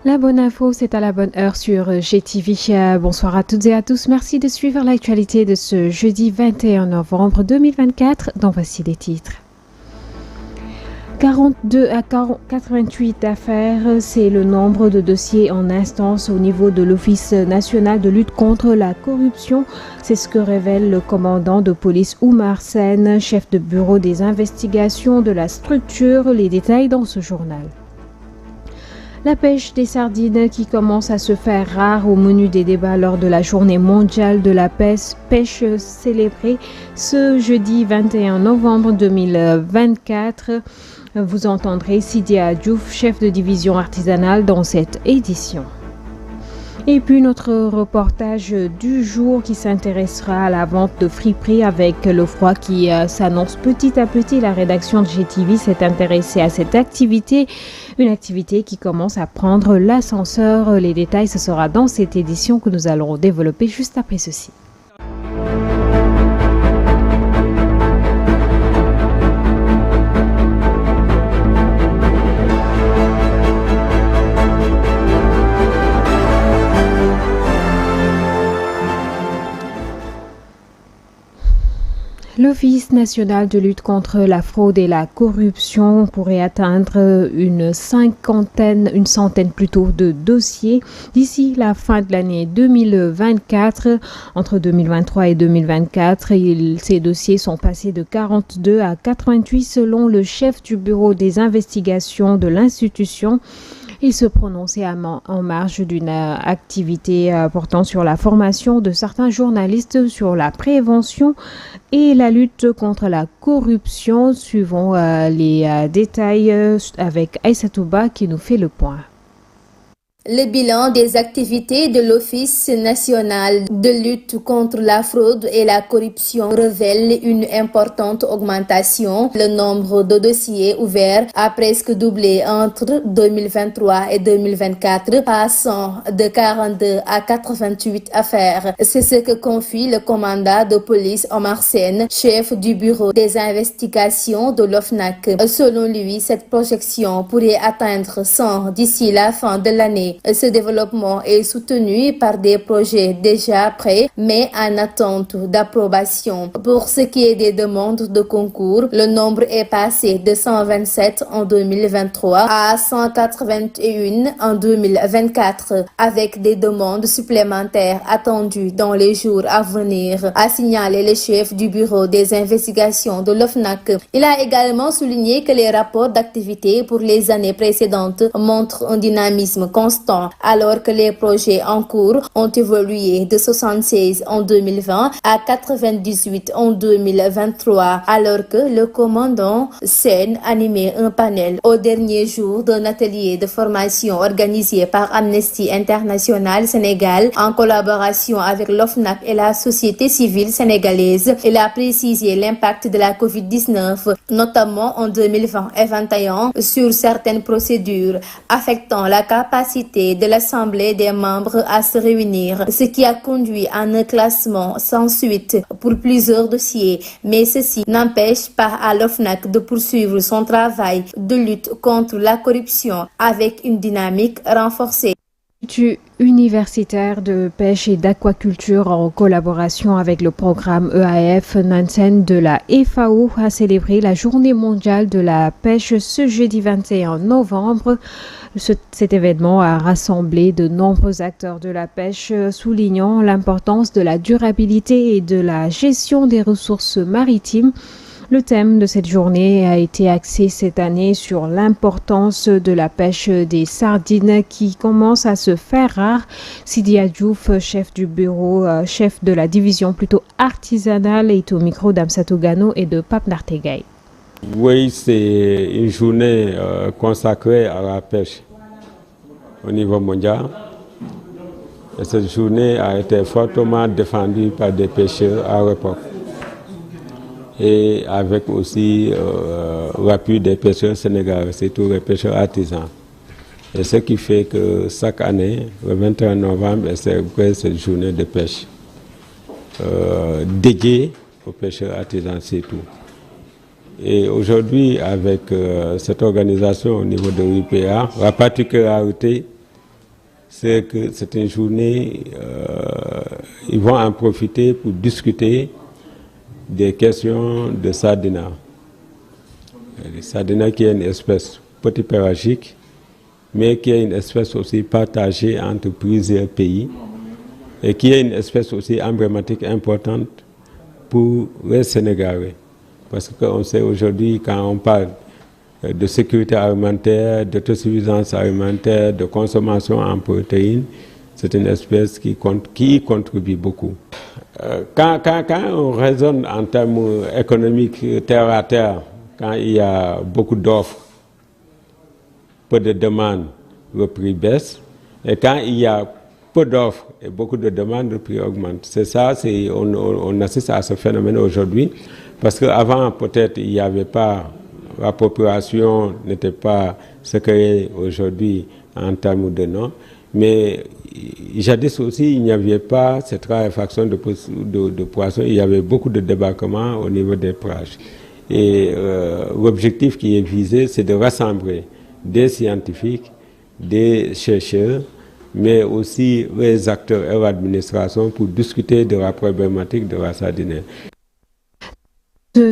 La bonne info, c'est à la bonne heure sur GTV. Bonsoir à toutes et à tous. Merci de suivre l'actualité de ce jeudi 21 novembre 2024. Donc voici les titres. 42 à 88 affaires, c'est le nombre de dossiers en instance au niveau de l'Office national de lutte contre la corruption. C'est ce que révèle le commandant de police Oumar Sen, chef de bureau des investigations de la structure. Les détails dans ce journal. La pêche des sardines qui commence à se faire rare au menu des débats lors de la journée mondiale de la pêche célébrée ce jeudi 21 novembre 2024. Vous entendrez Sidia Diouf, chef de division artisanale dans cette édition. Et puis notre reportage du jour qui s'intéressera à la vente de friperies avec le froid qui s'annonce petit à petit. La rédaction de GTV s'est intéressée à cette activité, une activité qui commence à prendre l'ascenseur. Les détails, ce sera dans cette édition que nous allons développer juste après ceci. L'Office national de lutte contre la fraude et la corruption pourrait atteindre une centaine de dossiers d'ici la fin de l'année 2024. Entre 2023 et 2024, ces dossiers sont passés de 42 à 88 selon le chef du bureau des investigations de l'institution. Il se prononçait en marge d'une activité portant sur la formation de certains journalistes sur la prévention et la lutte contre la corruption. Suivons les détails avec Aïsatouba qui nous fait le point. Le bilan des activités de l'Office national de lutte contre la fraude et la corruption révèle une importante augmentation. Le nombre de dossiers ouverts a presque doublé entre 2023 et 2024, passant de 42 à 88 affaires. C'est ce que confie le commandant de police Oumar Sen, chef du bureau des investigations de l'OFNAC. Selon lui, cette projection pourrait atteindre 100 d'ici la fin de l'année. Ce développement est soutenu par des projets déjà prêts, mais en attente d'approbation. Pour ce qui est des demandes de concours, le nombre est passé de 127 en 2023 à 181 en 2024, avec des demandes supplémentaires attendues dans les jours à venir, a signalé le chef du bureau des investigations de l'OFNAC. Il a également souligné que les rapports d'activité pour les années précédentes montrent un dynamisme constant, alors que les projets en cours ont évolué de 76 en 2020 à 98 en 2023, alors que le commandant Sen animait un panel au dernier jour d'un atelier de formation organisé par Amnesty International Sénégal en collaboration avec l'OFNAC et la société civile sénégalaise. Il a précisé l'impact de la COVID-19, notamment en 2020 et 2021, sur certaines procédures affectant la capacité de l'Assemblée des membres à se réunir, ce qui a conduit à un classement sans suite pour plusieurs dossiers. Mais ceci n'empêche pas à l'OFNAC de poursuivre son travail de lutte contre la corruption avec une dynamique renforcée. Universitaire de pêche et d'aquaculture en collaboration avec le programme EAF Nansen de la FAO a célébré la journée mondiale de la pêche ce jeudi 21 novembre. Cet événement a rassemblé de nombreux acteurs de la pêche, soulignant l'importance de la durabilité et de la gestion des ressources maritimes. Le thème de cette journée a été axé cette année sur l'importance de la pêche des sardines qui commence à se faire rare. Sidia Diouf, chef du bureau, chef de la division plutôt artisanale, est au micro d'Amsatou Gano et de Pape Nartegay. Oui, c'est une journée consacrée à la pêche au niveau mondial. Et cette journée a été fortement défendue par des pêcheurs à l'époque. Et avec aussi l'appui des pêcheurs sénégalais, surtout les pêcheurs artisans. Et ce qui fait que chaque année, le 21 novembre, est célébrée cette journée de pêche dédiée aux pêcheurs artisans surtout. Et aujourd'hui, avec cette organisation au niveau de l'UPA, la particularité, c'est que c'est une journée, ils vont en profiter pour discuter des questions de sardina. Le sardina qui est une espèce petit pélagique, mais qui est une espèce aussi partagée entre plusieurs pays et qui est une espèce aussi emblématique importante pour les Sénégalais. Parce qu'on sait aujourd'hui, quand on parle de sécurité alimentaire, d'autosuffisance alimentaire, de consommation en protéines, c'est une espèce qui contribue beaucoup. Quand on raisonne en termes économiques terre à terre, quand il y a beaucoup d'offres, peu de demandes, le prix baisse. Et quand il y a peu d'offres et beaucoup de demandes, le prix augmente. C'est ça, on assiste à ce phénomène aujourd'hui. Parce qu'avant, peut-être, il n'y avait pas, la population n'était pas ce qu'elle est aujourd'hui en termes de nom. Mais jadis aussi, il n'y avait pas cette raréfaction de poissons. Il y avait beaucoup de débarquements au niveau des plages. Et l'objectif qui est visé, c'est de rassembler des scientifiques, des chercheurs, mais aussi les acteurs et l'administration pour discuter de la problématique de la sardine.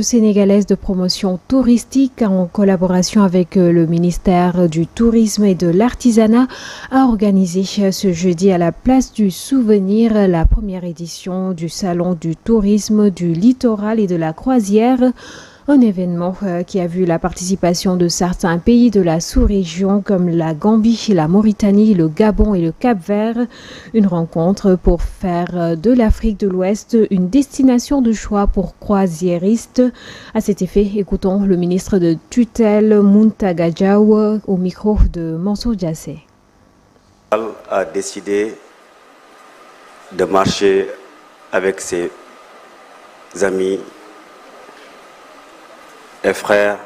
Sénégalaise de promotion touristique en collaboration avec le ministère du Tourisme et de l'Artisanat a organisé ce jeudi à la place du Souvenir la première édition du Salon du tourisme du littoral et de la croisière. Un événement qui a vu la participation de certains pays de la sous-région comme la Gambie, la Mauritanie, le Gabon et le Cap-Vert. Une rencontre pour faire de l'Afrique de l'Ouest une destination de choix pour croisiéristes. À cet effet, écoutons le ministre de tutelle Muntaga Diaw au micro de Mansour Diassé. A décidé de marcher avec ses amis et frères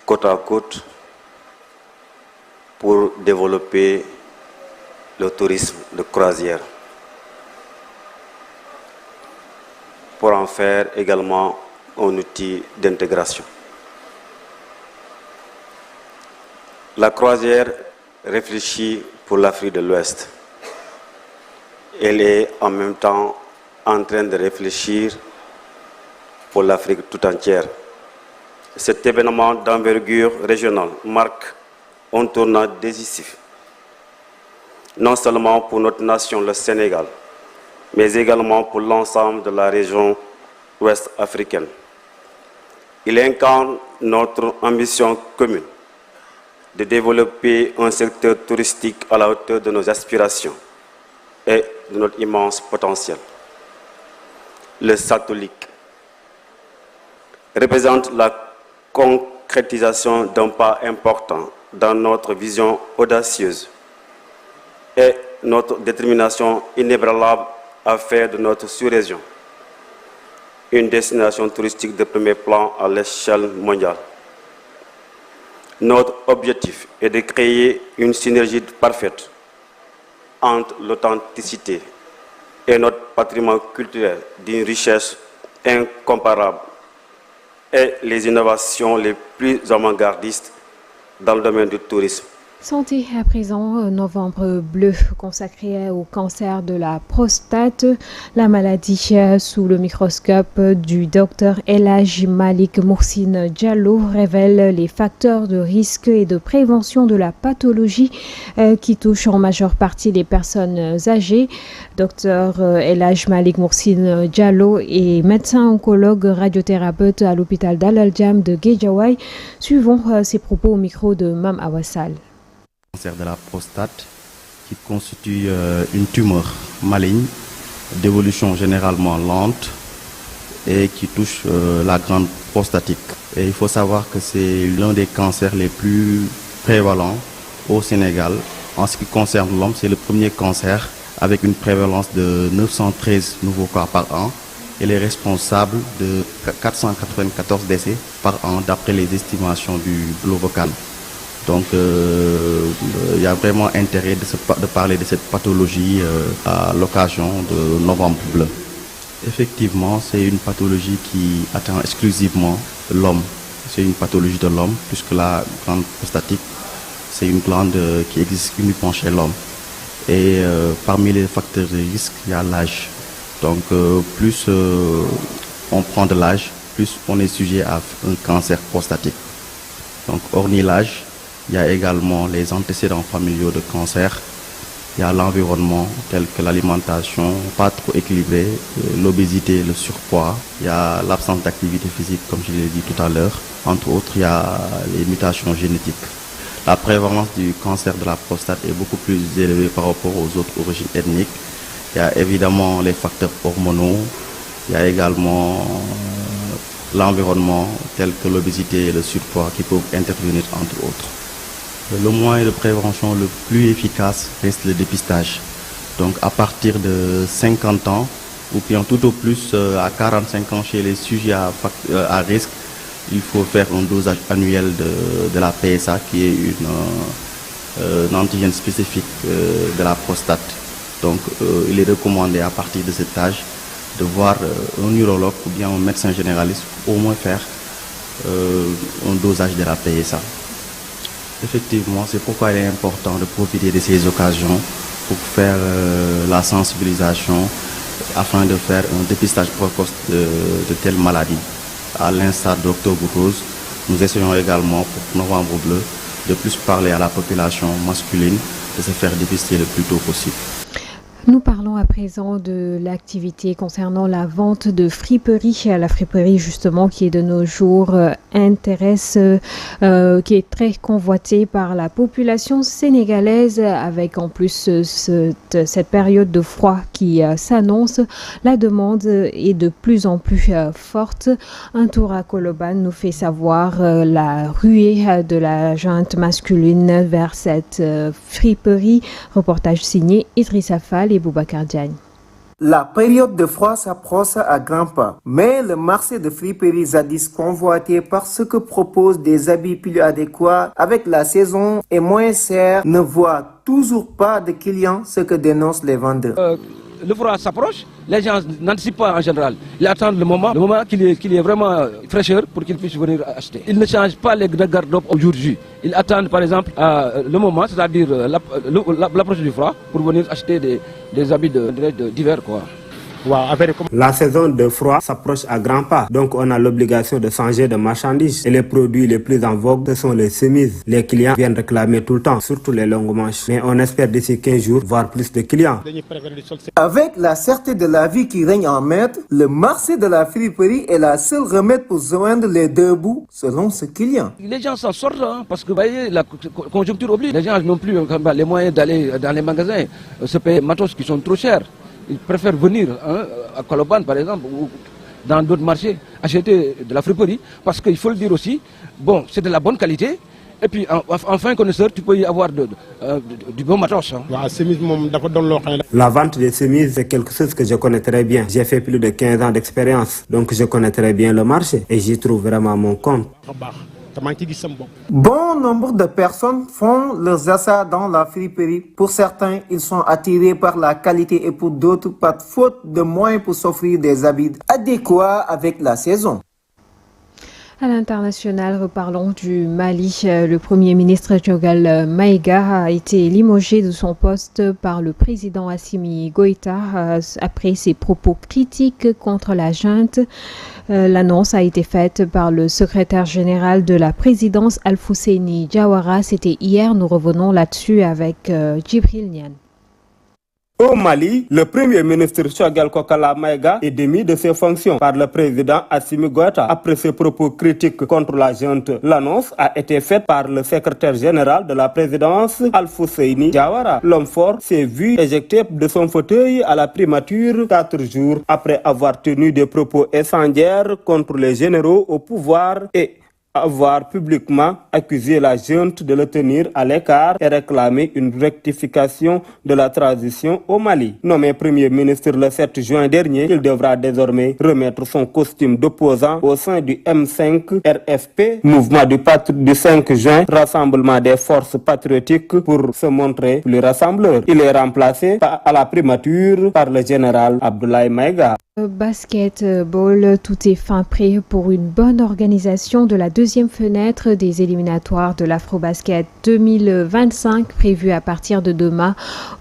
côte à côte pour développer le tourisme de croisière, pour en faire également un outil d'intégration. La croisière réfléchit pour l'Afrique de l'Ouest. Elle est en même temps en train de réfléchir pour l'Afrique tout entière. Cet événement d'envergure régionale marque un tournant décisif, non seulement pour notre nation, le Sénégal, mais également pour l'ensemble de la région ouest africaine. Il incarne notre ambition commune de développer un secteur touristique à la hauteur de nos aspirations et de notre immense potentiel. Le satellite représente la concrétisation d'un pas important dans notre vision audacieuse et notre détermination inébranlable à faire de notre sous-région une destination touristique de premier plan à l'échelle mondiale. Notre objectif est de créer une synergie parfaite entre l'authenticité et notre patrimoine culturel d'une richesse incomparable et les innovations les plus avant-gardistes dans le domaine du tourisme. Santé à présent, novembre bleu consacré au cancer de la prostate. La maladie sous le microscope du docteur El Hadji Malick Moursine Diallo révèle les facteurs de risque et de prévention de la pathologie qui touche en majeure partie les personnes âgées. Docteur El Hadji Malick Moursine Diallo est médecin oncologue radiothérapeute à l'hôpital Dalal Jamm de Guédiawaye. Suivons ses propos au micro de Mam Awassal. Le cancer de la prostate qui constitue une tumeur maligne d'évolution généralement lente et qui touche la glande prostatique. Et il faut savoir que c'est l'un des cancers les plus prévalents au Sénégal. En ce qui concerne l'homme, c'est le premier cancer avec une prévalence de 913 nouveaux cas par an. Elle est responsable de 494 décès par an d'après les estimations du Globocan. Donc il y a vraiment intérêt de parler de cette pathologie à l'occasion de Novembre bleu. Effectivement, c'est une pathologie qui atteint exclusivement l'homme. C'est une pathologie de l'homme puisque la glande prostatique, C'est une glande qui existe uniquement chez l'homme. Et parmi les facteurs de risque, il y a l'âge. Donc plus on prend de l'âge, plus on est sujet à un cancer prostatique. Donc hormis l'âge, il y a également les antécédents familiaux de cancer. Il y a l'environnement tel que l'alimentation pas trop équilibrée, l'obésité, le surpoids. Il y a l'absence d'activité physique, comme je l'ai dit tout à l'heure. Entre autres, il y a les mutations génétiques. La prévalence du cancer de la prostate est beaucoup plus élevée par rapport aux autres origines ethniques. Il y a évidemment les facteurs hormonaux. Il y a également l'environnement tel que l'obésité et le surpoids qui peuvent intervenir entre autres. Le moyen de prévention le plus efficace reste le dépistage. Donc à partir de 50 ans ou bien tout au plus à 45 ans chez les sujets à risque, il faut faire un dosage annuel de la PSA qui est un antigène spécifique de la prostate. Donc il est recommandé à partir de cet âge de voir un urologue ou bien un médecin généraliste pour au moins faire un dosage de la PSA. Effectivement, c'est pourquoi il est important de profiter de ces occasions pour faire la sensibilisation afin de faire un dépistage précoce de telles maladies. À l'instar d'Octobre Rose, nous essayons également pour Novembre Bleu de plus parler à la population masculine de se faire dépister le plus tôt possible. Nous parlons à présent de l'activité concernant la vente de friperies. La friperie, justement, qui est de nos jours intéresse, qui est très convoitée par la population sénégalaise, avec en plus cette période de froid qui s'annonce. La demande est de plus en plus forte. Un tour à Colobane nous fait savoir la ruée de la junte masculine vers cette friperie. Reportage signé Idrissa Fall et Boubacar Diagne. La période de froid s'approche à grands pas, mais le marché de friperies jadis convoité par ce que proposent des habits plus adéquats avec la saison et moins cher ne voit toujours pas de clients, ce que dénoncent les vendeurs. Le froid s'approche, les gens n'anticipent pas en général. Ils attendent le moment qu'il y ait vraiment fraîcheur pour qu'ils puissent venir acheter. Ils ne changent pas les garde-robes au jour J. Ils attendent par exemple le moment, c'est-à-dire l'approche du froid, pour venir acheter des habits d'hiver, quoi. La saison de froid s'approche à grands pas, donc on a l'obligation de changer de marchandises. Et les produits les plus en vogue, ce sont les chemises. Les clients viennent réclamer tout le temps, surtout les longues manches. Mais on espère d'ici 15 jours voir plus de clients. Avec la cherté de la vie qui règne en maître, le marché de la friperie est la seule remède pour joindre les deux bouts, selon ce client. Les gens s'en sortent, parce que vous voyez, la conjoncture oblige. Les gens n'ont plus les moyens d'aller dans les magasins, se payer matos qui sont trop chers. Ils préfèrent venir à Colobane, par exemple, ou dans d'autres marchés, acheter de la friperie, parce qu'il faut le dire aussi, bon, c'est de la bonne qualité, et puis en fin connaisseur, tu peux y avoir du bon matos. La vente des chemises, c'est quelque chose que je connais très bien. J'ai fait plus de 15 ans d'expérience, donc je connais très bien le marché, et j'y trouve vraiment mon compte. Bon nombre de personnes font leurs achats dans la friperie. Pour certains, ils sont attirés par la qualité et pour d'autres, par faute de moyens pour s'offrir des habits adéquats avec la saison. À l'international, reparlons du Mali. Le Premier ministre Diogal Maïga a été limogé de son poste par le président Assimi Goïta après ses propos critiques contre la junte. L'annonce a été faite par le secrétaire général de la présidence Alfousseni Diawara. C'était hier, nous revenons là-dessus avec Djibril Niane. Au Mali, le premier ministre Choguel Kokala Maïga est démis de ses fonctions par le président Assimi Goïta après ses propos critiques contre la junte. L'annonce a été faite par le secrétaire général de la présidence Alfousseni Diawara. L'homme fort s'est vu éjecté de son fauteuil à la primature 4 jours après avoir tenu des propos incendiaires contre les généraux au pouvoir et avoir publiquement accusé la junte de le tenir à l'écart et réclamer une rectification de la transition au Mali. Nommé Premier ministre le 7 juin dernier, il devra désormais remettre son costume d'opposant au sein du M5 RFP, mouvement du 5 juin, rassemblement des forces patriotiques pour se montrer plus rassembleur. Il est remplacé à la primature par le général Abdoulaye Maïga. Basketball, tout est fin prêt pour une bonne organisation de la deuxième fenêtre des éliminatoires de l'Afrobasket 2025 prévue à partir de demain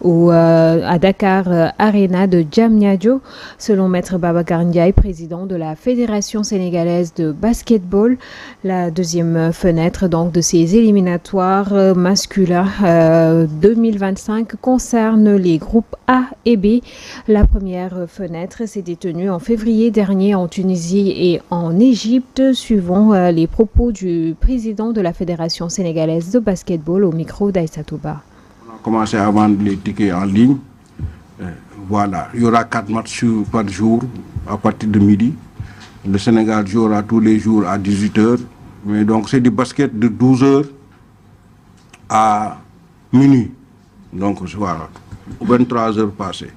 à Dakar Arena de Diamniadio. Selon Maître Babacar Ndiaye, président de la Fédération sénégalaise de basketball, la deuxième fenêtre donc de ces éliminatoires masculins 2025 concerne les groupes A et B. La première fenêtre s'est tenue en février dernier en Tunisie et en Égypte, suivant les propos du président de la Fédération sénégalaise de basketball au micro d'Aïssa Touba. On a commencé à vendre les tickets en ligne. Voilà, il y aura 4 matchs par jour à partir de midi. Le Sénégal jouera tous les jours à 18h. Mais donc c'est du basket de 12h à minuit. Donc voilà, 23h passées.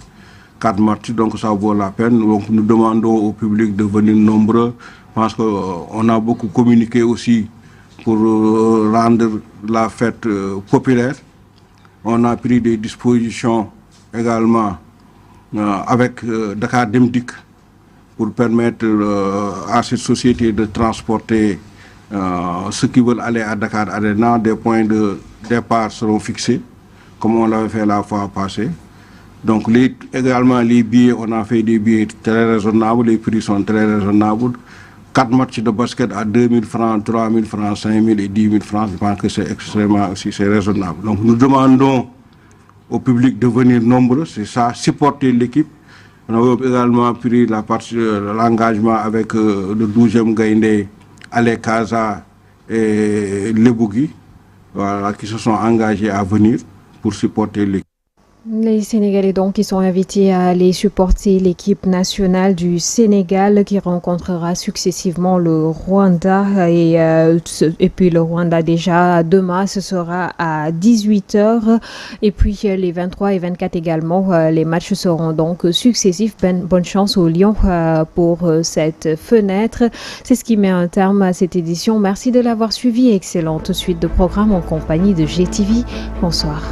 4 matchs, donc ça vaut la peine. Donc nous demandons au public de venir nombreux parce qu'on a beaucoup communiqué aussi pour rendre la fête populaire. On a pris des dispositions également avec Dakar Demdik pour permettre à cette société de transporter ceux qui veulent aller à Dakar Arena. Des points de départ seront fixés, comme on l'avait fait la fois passée. Donc également les billets, on a fait des billets très raisonnables, les prix sont très raisonnables. 4 matchs de basket à 2 000 francs, 3 000 francs, 5 000 et 10 000 francs, je pense que c'est extrêmement aussi, c'est raisonnable. Donc nous demandons au public de venir nombreux, c'est ça, supporter l'équipe. On a également pris l'engagement avec le 12e Gaïndé, Ale Kaza et Lebougui, voilà, qui se sont engagés à venir pour supporter l'équipe. Les Sénégalais donc qui sont invités à aller supporter l'équipe nationale du Sénégal qui rencontrera successivement le Rwanda et puis le Rwanda déjà demain ce sera à 18h et puis les 23 et 24 également les matchs seront donc successifs. Bonne chance aux Lions pour cette fenêtre. C'est ce qui met un terme à cette édition. Merci de l'avoir suivi. Excellente suite de programme en compagnie de GTV. Bonsoir.